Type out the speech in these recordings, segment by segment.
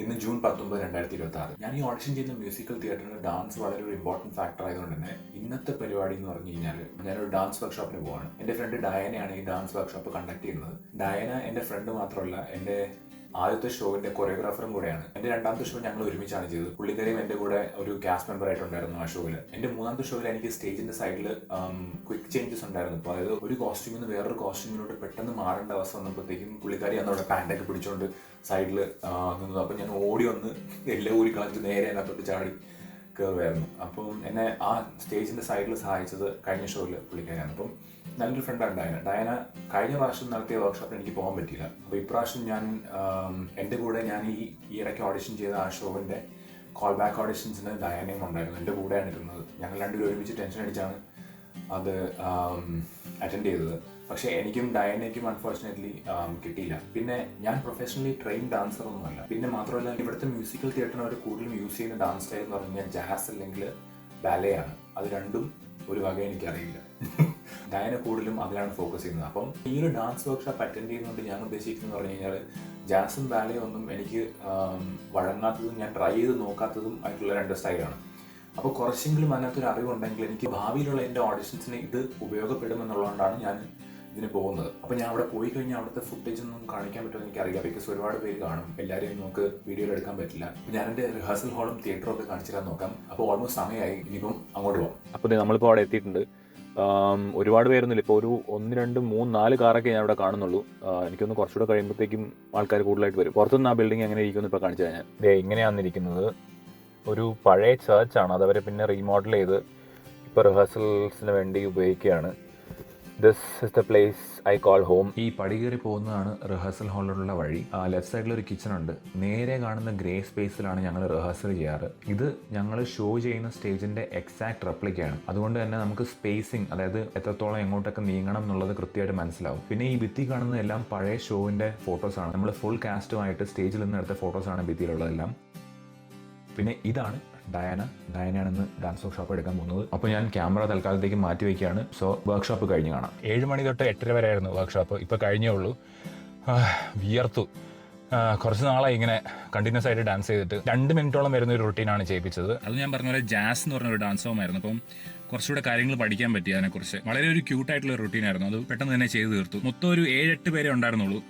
ഇന്ന് ജൂൺ 19, 2026. ഞാൻ ഈ ഓഡിഷൻ ചെയ്യുന്ന മ്യൂസിക്കൽ തിയേറ്ററിന് ഡാൻസ് വളരെ ഒരു ഇമ്പോർട്ടൻറ്റ് ഫാക്ടർ ആയതുകൊണ്ട് തന്നെ ഇന്നത്തെ പരിപാടി എന്ന് പറഞ്ഞു കഴിഞ്ഞാൽ ഞാനൊരു ഡാൻസ് വർക്ക്ഷോപ്പിന് പോവാണ്. എൻ്റെ ഫ്രണ്ട് ഡയനയാണ് ഈ ഡാൻസ് വർക്ക്ഷോപ്പ് കണ്ടക്ട് ചെയ്യുന്നത്. ഡയന എൻ്റെ ഫ്രണ്ട് മാത്രമല്ല, എൻ്റെ ആദ്യത്തെ ഷോവിന്റെ കൊറിയോഗ്രാഫറും കൂടെയാണ്. എൻ്റെ രണ്ടാമത്തെ ഷോ ഞങ്ങൾ ഒരുമിച്ചാണ് ചെയ്തത്. പുള്ളിക്കാരിയും എൻ്റെ കൂടെ ഒരു കാസ്റ്റ് മെമ്പർ ആയിട്ടുണ്ടായിരുന്നു ആ ഷോയിൽ. എൻ്റെ മൂന്നാമത്തെ ഷോയിൽ എനിക്ക് സ്റ്റേജിന്റെ സൈഡിൽ ക്വിക്ക് ചേഞ്ചസ് ഉണ്ടായിരുന്നു. അപ്പോൾ അതായത് ഒരു കോസ്റ്റ്യൂമിൽ നിന്ന് വേറൊരു കോസ്റ്റ്യൂമിലോട്ട് പെട്ടെന്ന് മാറേണ്ട അവസ്ഥ വന്നപ്പോഴത്തേക്കും പുള്ളിക്കാരി അന്നവിടെ പാൻറ്റൊക്കെ പിടിച്ചുകൊണ്ട് സൈഡിൽ നിന്നത്. അപ്പം ഞാൻ ഓടി വന്ന് എല്ലാം ഊരി കളഞ്ഞിട്ട് നേരെ അതിനകത്തോട്ട് ചാടി കയറുമായിരുന്നു. അപ്പം എന്നെ ആ സ്റ്റേജിന്റെ സൈഡിൽ സഹായിച്ചത് കഴിഞ്ഞ ഷോയിൽ പുള്ളിക്കാരിയാണ്. അപ്പം നല്ലൊരു ഫ്രണ്ടാണ് ഡയന. ഡയന കഴിഞ്ഞ പ്രാവശ്യം നടത്തിയ വർക്ക്ഷോപ്പിൽ എനിക്ക് പോകാൻ പറ്റിയില്ല. അപ്പോൾ ഇപ്രാവശ്യം ഞാൻ എൻ്റെ കൂടെ ഞാൻ ഈ ഇടയ്ക്ക് ഓഡിഷൻ ചെയ്ത ആ ഷോവിൻ്റെ കോൾ ബാക്ക് ഓഡിഷൻസിന് ഡയനയും ഉണ്ടായിരുന്നു. എൻ്റെ കൂടെയാണ് ഇരുന്നത്. ഞങ്ങൾ രണ്ടുപേരും ഒരുമിച്ച് ടെൻഷൻ അടിച്ചാണ് അത് അറ്റൻഡ് ചെയ്തത്. പക്ഷേ എനിക്കും ഡയനയ്ക്കും അൺഫോർച്ചുനേറ്റ്ലി കിട്ടിയില്ല. പിന്നെ ഞാൻ പ്രൊഫഷണലി ട്രെയിൻ ഡാൻസർ ഒന്നുമല്ല. പിന്നെ മാത്രമല്ല, ഇവിടുത്തെ മ്യൂസിക്കൽ തിയേറ്ററിന് അവർ കൂടുതലും യൂസ് ചെയ്യുന്ന ഡാൻസ് സ്റ്റൈൽ എന്ന് പറഞ്ഞു കഴിഞ്ഞാൽ ജാസ് അല്ലെങ്കിൽ ബാലെ ആണ്. അത് രണ്ടും ഒരു വക എനിക്കറിയില്ല. ഡയന കൂടുതലും അതിലാണ് ഫോക്കസ് ചെയ്യുന്നത്. അപ്പം ഈ ഒരു ഡാൻസ് വർക്ക്ഷോപ്പ് അറ്റൻഡ് ചെയ്യുന്നതുകൊണ്ട് ഞാൻ ഉദ്ദേശിക്കുന്നത് പറഞ്ഞു കഴിഞ്ഞാൽ ജാസും ബാലയും ഒന്നും എനിക്ക് വഴങ്ങാത്തതും ഞാൻ ട്രൈ ചെയ്ത് നോക്കാത്തതും ആയിട്ടുള്ള രണ്ട് സ്റ്റൈലാണ്. അപ്പോൾ കുറച്ചെങ്കിലും അതിനകത്തൊരു അറിവുണ്ടെങ്കിൽ എനിക്ക് ഭാവിയിലുള്ള എൻ്റെ ഓഡിഷൻസിന് ഇത് ഉപയോഗപ്പെടുമെന്നുള്ളതുകൊണ്ടാണ് ഞാൻ ഇതിന് പോകുന്നത്. അപ്പോൾ ഞാൻ അവിടെ പോയി കഴിഞ്ഞാൽ അവിടുത്തെ ഫുട്ടേജ് ഒന്നും കാണിക്കാൻ പറ്റുമെന്ന് എനിക്കറിയില്ല. ബിക്കോസ് ഒരുപാട് പേര് കാണും, എല്ലാവരെയും നമുക്ക് വീഡിയോയിൽ എടുക്കാൻ പറ്റില്ല. അപ്പോൾ ഞാൻ എൻ്റെ റിഹേഴ്സൽ ഹോളും തിയേറ്ററും ഒക്കെ കാണിച്ചു തരാൻ നോക്കാം. അപ്പോൾ ഓൾമോസ്റ്റ് സമയമായി, ഇനിയിപ്പം അങ്ങോട്ട് പോകാം. അപ്പോൾ നമ്മളിപ്പോൾ അവിടെ എത്തിയിട്ടുണ്ട്. ഒരുപാട് പേരൊന്നുമില്ല. ഇപ്പോൾ ഒരു 1, 2, 3, 4 കാറൊക്കെ ഞാൻ അവിടെ കാണുന്നുള്ളൂ. എനിക്കൊന്ന് കുറച്ചുകൂടെ കഴിയുമ്പോഴത്തേക്കും ആൾക്കാർ കൂടുതലായിട്ട് വരും. പുറത്തുനിന്ന് ആ ബിൽഡിംഗ് എങ്ങനെ ഇരിക്കുമെന്ന് ഇപ്പോൾ കാണിച്ചു കഴിഞ്ഞാൽ ഇങ്ങനെയാണ് ഇരിക്കുന്നത്. ഒരു പഴയ ചേർച്ചാണ്. അതവർ പിന്നെ റീമോഡൽ ചെയ്ത് ഇപ്പോൾ റിഹേഴ്സൽസിന് വേണ്ടി ഉപയോഗിക്കുകയാണ്. This is the place I call home. ഈ പടി കയറി പോകുന്നതാണ് റിഹേഴ്സൽ ഹാളിലുള്ള വഴി. ലെഫ്റ്റ് സൈഡിൽ ഒരു കിച്ചൺ ഉണ്ട്. നേരെ കാണുന്ന ഗ്രേ സ്പേസിലാണ് ഞങ്ങൾ റിഹേഴ്സൽ ചെയ്യാറ്. ഇത് ഞങ്ങൾ ഷോ ചെയ്യുന്ന സ്റ്റേജിന്റെ എക്സാക്ട് റെപ്ലിക്കയാണ്. അതുകൊണ്ട് തന്നെ നമുക്ക് സ്പേസിങ്, അതായത് എത്രത്തോളം എങ്ങോട്ടൊക്കെ നീങ്ങണം എന്നുള്ളത് കൃത്യമായിട്ട് മനസ്സിലാവും. പിന്നെ ഈ ഭിത്തി കാണുന്നതെല്ലാം പഴയ ഷോവിന്റെ ഫോട്ടോസാണ്. നമ്മൾ ഫുൾ കാസ്റ്റുമായിട്ട് സ്റ്റേജിൽ നിന്ന് എടുത്ത ഫോട്ടോസാണ് ഭിത്തിയിലുള്ളതെല്ലാം. പിന്നെ ഇതാണ് ഡയനയാണെന്ന് ഡാൻസ് വർക്ക്ഷോപ്പ് എടുക്കാൻ പോകുന്നത്. അപ്പോൾ ഞാൻ ക്യാമറ തൽക്കാലത്തേക്ക് മാറ്റി വയ്ക്കുകയാണ്. സോ വർക്ക്ഷോപ്പ് കഴിഞ്ഞ് കാണാം. 7 മണി തൊട്ട് 8:30 വരെ ആയിരുന്നു വർക്ക്ഷോപ്പ്. ഇപ്പോൾ കഴിഞ്ഞേ ഉള്ളൂ. വിയർത്തു. കുറച്ച് നാളായി ഇങ്ങനെ കണ്ടിന്യൂസ് ആയിട്ട് ഡാൻസ് ചെയ്തിട്ട് 2 മിനിറ്റോളം വരുന്ന ഒരു റുട്ടീനാണ് ചെയ്യിപ്പിച്ചത്. അത് ഞാൻ പറഞ്ഞ പോലെ ജാസ് എന്ന് പറഞ്ഞ ഒരു ഡാൻസ് ഫോം ആയിരുന്നു. അപ്പം കുറച്ചുകൂടെ കാര്യങ്ങൾ പഠിക്കാൻ പറ്റി അതിനെക്കുറിച്ച്. വളരെ ഒരു ക്യൂട്ടായിട്ടുള്ള റുട്ടീനായിരുന്നു. അത് പെട്ടെന്ന് തന്നെ ചെയ്ത് തീർത്തു. മൊത്തം ഒരു 7-8 പേരെ ഉണ്ടായിരുന്നുള്ളൂ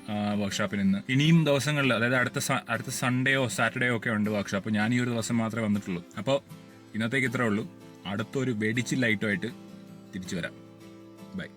വർക്ക്ഷോപ്പിൽ നിന്ന്. ഇനിയും ദിവസങ്ങളിൽ, അതായത് അടുത്ത സൺഡേയോ സാറ്റർഡേയോ ഒക്കെ ഉണ്ട് വർക്ക്ഷോപ്പ്. ഞാൻ ഈ ഒരു ദിവസം മാത്രമേ വന്നിട്ടുള്ളൂ. അപ്പോൾ ഇന്നത്തേക്ക് ഇത്രേ ഉള്ളൂ. അടുത്തൊരു വെടിച്ചിൽ ലൈറ്റുമായിട്ട് തിരിച്ചു വരാം. ബൈ.